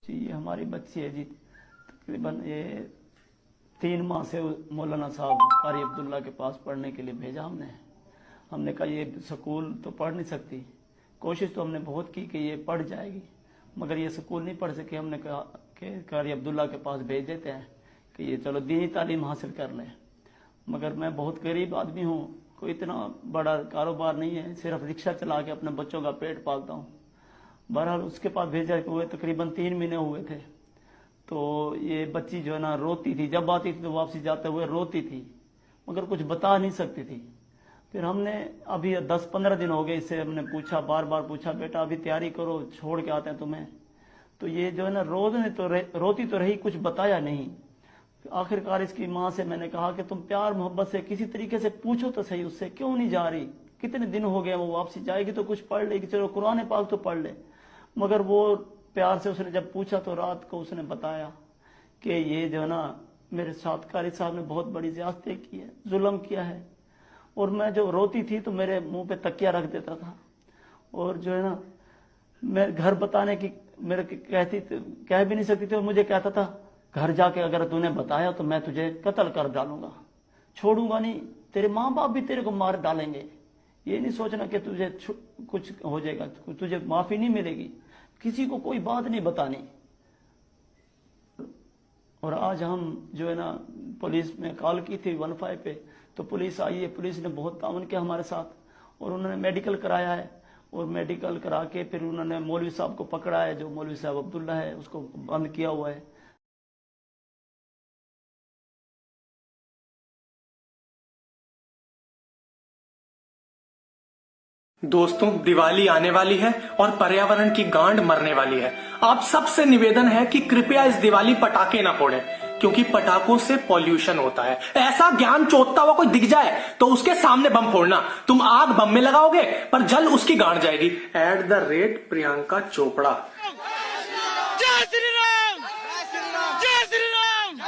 जी ये हमारी बच्ची है जी, तकरीबन ये 3 माह से मौलाना साहब कारी अब्दुल्ला के पास पढ़ने के लिए भेजा हमने। हमने कहा ये स्कूल तो पढ़ नहीं सकती, कोशिश तो हमने बहुत की कि ये पढ़ जाएगी, मगर ये स्कूल नहीं पढ़ सके। हमने कहा कि कारी अब्दुल्ला के पास भेज देते हैं कि ये चलो दीनी तालीम हासिल कर ले। मगर मैं बहुत गरीब आदमी हूँ, कोई इतना बड़ा कारोबार नहीं है, सिर्फ रिक्शा चला के अपने बच्चों का पेट पालता हूँ। बहरहाल उसके पास भेजा हुए तकरीबन 3 महीने हुए थे, तो ये बच्ची जो है ना रोती थी, जब आती थी तो वापसी जाते हुए रोती थी, मगर कुछ बता नहीं सकती थी। फिर हमने अभी 10-15 दिन हो गए इससे हमने पूछा, बार बार पूछा, बेटा अभी तैयारी करो, छोड़ के आते हैं तुम्हें। तो ये जो है ना रोती तो रही, कुछ बताया नहीं। आखिरकार इसकी माँ से मैंने कहा कि तुम प्यार मोहब्बत से किसी तरीके से पूछो तो सही उससे, क्यों नहीं जा रही, कितने दिन हो गए, वो वापसी जाएगी तो कुछ पढ़ लेगी, चलो कुरान पाक तो पढ़ ले। मगर वो प्यार से उसने जब पूछा तो रात को उसने बताया कि ये जो है ना मेरे साथ कारी साहब ने बहुत बड़ी ज्यादती की है, जुल्म किया है। और मैं जो रोती थी तो मेरे मुंह पे तकिया रख देता था, और जो है ना मैं घर बताने की मेरे कह भी नहीं सकती थी, और मुझे कहता था घर जाके अगर तूने बताया तो मैं तुझे कत्ल कर डालूंगा, छोड़ूंगा नहीं, तेरे माँ बाप भी तेरे को मार डालेंगे। ये नहीं सोचना कि तुझे कुछ हो जाएगा, तुझे माफी नहीं मिलेगी, किसी को कोई बात नहीं बतानी। और आज हम जो है ना पुलिस में कॉल की थी 15 पे, तो पुलिस आई है, पुलिस ने बहुत ताउन किया हमारे साथ, और उन्होंने मेडिकल कराया है, और मेडिकल करा के फिर उन्होंने मौलवी साहब को पकड़ा है, जो मौलवी साहब अब्दुल्ला है उसको बंद किया हुआ है। दोस्तों, दिवाली आने वाली है और पर्यावरण की गांड मरने वाली है। आप सबसे निवेदन है कि कृपया इस दिवाली पटाखे ना फोड़ें, क्योंकि पटाखों से पॉल्यूशन होता है। ऐसा ज्ञान चोदता हुआ कोई दिख जाए तो उसके सामने बम फोड़ना। तुम आग बम में लगाओगे पर जल उसकी गांड जाएगी। @प्रियंका चोपड़ा। जय श्री राम, जय श्री राम।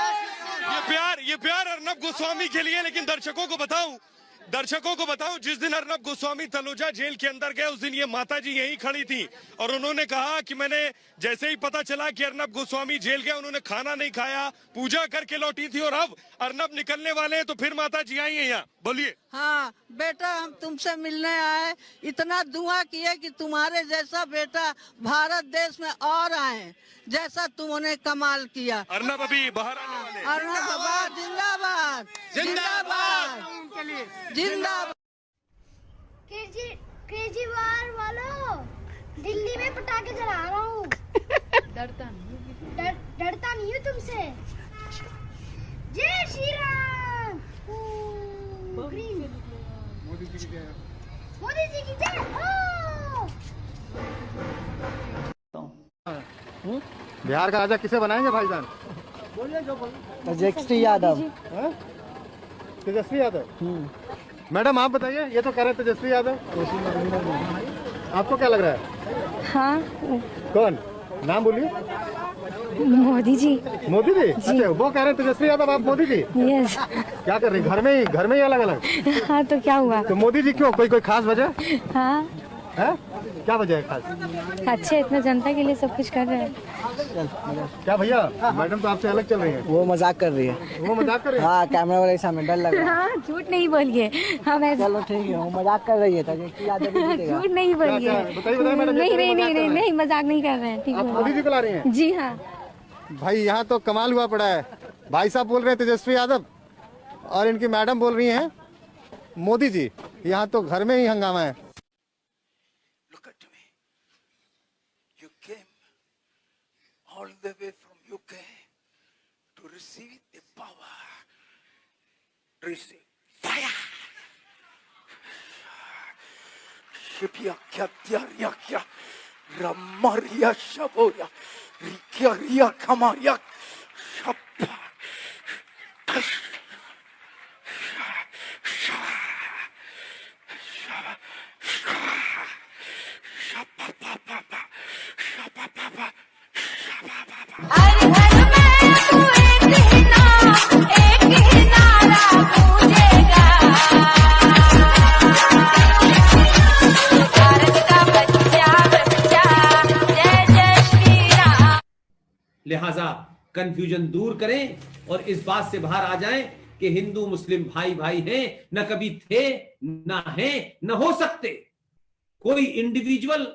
ये प्यार अर्नब गोस्वामी के लिए, लेकिन दर्शकों को बताऊं जिस दिन अर्नब गोस्वामी तलोजा जेल के अंदर गए उस दिन ये माताजी यहीं खड़ी थी, और उन्होंने कहा कि मैंने जैसे ही पता चला कि अर्नब गोस्वामी जेल गए, उन्होंने खाना नहीं खाया, पूजा करके लौटी थी, और अब अर्नब निकलने वाले हैं तो फिर माताजी आई हैं यहाँ। बोलिए। हाँ बेटा, हम तुमसे मिलने आए, इतना दुआ किए कि तुम्हारे जैसा बेटा भारत देश में और आए, जैसा तुमने कमाल किया। अर्नब अभी बाहर आने वाले हैं। अर्नब जिंदाबाद, जिंदाबाद, जिंदाबाद। केजरीवाल वालों, दिल्ली में पटाखे जला रहा हूँ। डरता नहीं हूँ तुमसे। जय श्री राम। मोदी जी की जय हो। बिहार का राजा किसे बनाएंगे भाईजान? तेजस्वी यादव। तेजस्वी यादव। मैडम आप बताइए, ये तो कह रहे हैं तेजस्वी यादव, आपको क्या लग रहा है? हाँ, कौन? नाम बोलिए। मोदी जी। मोदी जी? अच्छा, वो कह रहे हैं तेजस्वी यादव, आप मोदी जी। यस। क्या कर रही हैं? घर में ही अलग अलग? हाँ, तो क्या हुआ? तो मोदी जी क्यों, कोई खास वजह हाँ है? क्या वजह है खास? अच्छे, इतना जनता के लिए सब कुछ कर रहे हैं। क्या भैया, मैडम तो आपसे अलग चल रही है। वो मजाक कर रही है। वो मजाक कर रही है? हाँ, कैमरा वाले के सामने डर लग रहा है। हाँ, झूठ नहीं बोलिए। हम ऐसे चलो ठीक है, वो मजाक कर रही है, तेजस्वी यादव भी जीतेगा। झूठ नहीं बोलिए। बताइए मैडम। नहीं, मजाक नहीं कर रहे हैं। ठीक आप है, मोदी जी को ला रही हैं? जी हाँ। भाई यहाँ तो कमाल हुआ पड़ा है। भाई साहब बोल रहे हैं तेजस्वी यादव, और इनकी मैडम बोल रही हैं मोदी जी। यहाँ तो घर में ही हंगामा है। Look at me. You came all the way from UK to receive the power. Receive fire. Shibya kya tyariya kya Ramaria shaboya Rikya riya kamaria Shabba. लिहाजा कंफ्यूजन दूर करें और इस बात से बाहर आ जाएं कि हिंदू मुस्लिम भाई भाई हैं, न कभी थे, न हैं, न हो सकते। कोई इंडिविजुअल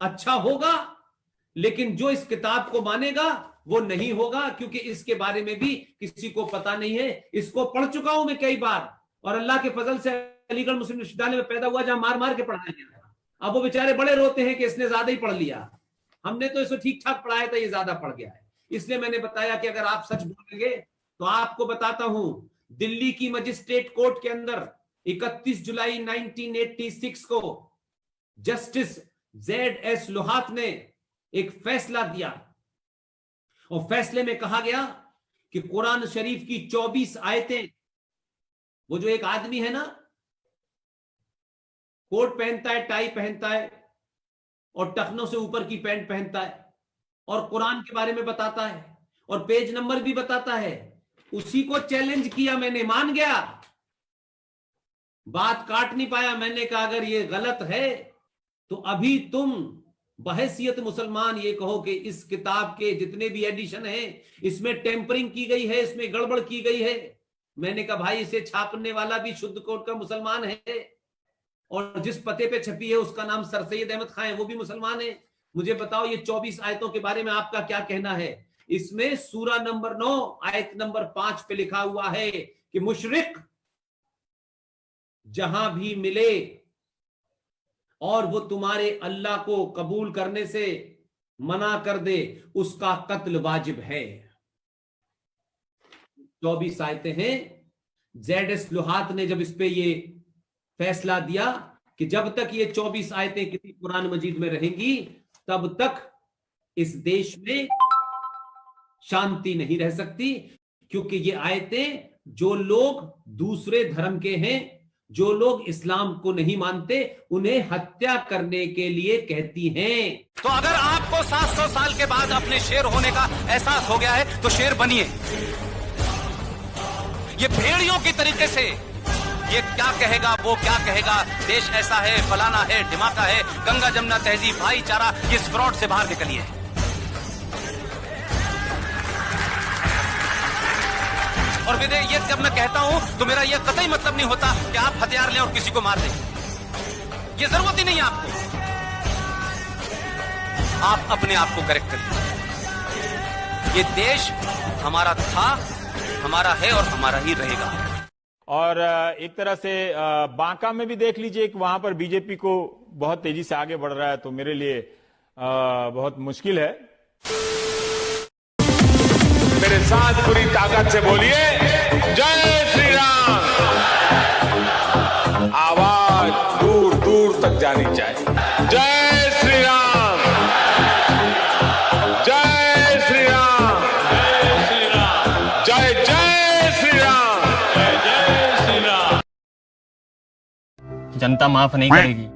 अच्छा होगा, लेकिन जो इस किताब को मानेगा वो नहीं होगा, क्योंकि इसके बारे में भी किसी को पता नहीं है। इसको पढ़ चुका हूं मैं कई बार, और अल्लाह के फजल से अलीगढ़ मुस्लिम विश्वविद्यालय में पैदा हुआ, जहां मार मार के पढ़ाया गया था। अब वो बेचारे बड़े रोते हैं कि इसने ज्यादा ही पढ़ लिया, हमने तो इसको ठीक ठाक पढ़ाया था, ये ज्यादा पढ़ गया है। इसलिए मैंने बताया कि अगर आप सच बोलेंगे तो आपको बताता हूं, दिल्ली की मजिस्ट्रेट कोर्ट के अंदर 31 जुलाई 1986 को जस्टिस Z.S. लोहात ने एक फैसला दिया, और फैसले में कहा गया कि कुरान शरीफ की 24 आयतें, वो जो एक आदमी है ना, कोट पहनता है, टाई पहनता है और टखनों से ऊपर की पैंट पहनता है, और कुरान के बारे में बताता है और पेज नंबर भी बताता है, उसी को चैलेंज किया मैंने, मान गया, बात काट नहीं पाया। मैंने कहा अगर ये गलत है तो अभी तुम बहैसियत मुसलमान ये कहो कि इस किताब के जितने भी एडिशन हैं इसमें टेम्परिंग की गई है, इसमें गड़बड़ की गई है। मैंने कहा भाई इसे छापने वाला भी शुद्ध कोट का मुसलमान है, और जिस पते पे छपी है उसका नाम सर सैयद अहमद खान है, वो भी मुसलमान है। मुझे बताओ ये 24 आयतों के बारे में आपका क्या कहना है? इसमें सूरा नंबर 9 आयत नंबर 5 पे लिखा हुआ है कि मुशरिक जहां भी मिले और वो तुम्हारे अल्लाह को कबूल करने से मना कर दे, उसका कत्ल वाजिब है। 24 आयतें हैं। Z.S. लोहात ने जब इस पे ये फैसला दिया कि जब तक ये 24 आयतें किसी कुरान मजीद में रहेंगी तब तक इस देश में शांति नहीं रह सकती, क्योंकि ये आयतें जो लोग दूसरे धर्म के हैं, जो लोग इस्लाम को नहीं मानते, उन्हें हत्या करने के लिए कहती हैं। तो अगर आपको 700 साल के बाद अपने शेर होने का एहसास हो गया है तो शेर बनिए। ये भेड़ियों की तरीके से ये क्या कहेगा, वो क्या कहेगा, देश ऐसा है, फलाना है, ढिमाका है, गंगा जमुना तहजीब, भाईचारा, ये फ्रॉड से बाहर निकलिए। और विदे ये जब मैं कहता हूं तो मेरा ये कतई मतलब नहीं होता कि आप हथियार लें और किसी को मार दें, ये जरूरत ही नहीं है आपको। आप अपने आप को करेक्ट करिए। ये देश हमारा था, हमारा है और हमारा ही रहेगा। और एक तरह से बांका में भी देख लीजिए कि वहां पर बीजेपी को बहुत तेजी से आगे बढ़ रहा है, तो मेरे लिए बहुत मुश्किल है। मेरे साथ पूरी ताकत से बोलिए, जय श्री राम। आवाज दूर दूर तक जानी चाहिए। जय श्री राम, जय श्री राम, जय श्री राम, जय जय श्री राम, जय जय श्री राम। जनता माफ नहीं करेगी।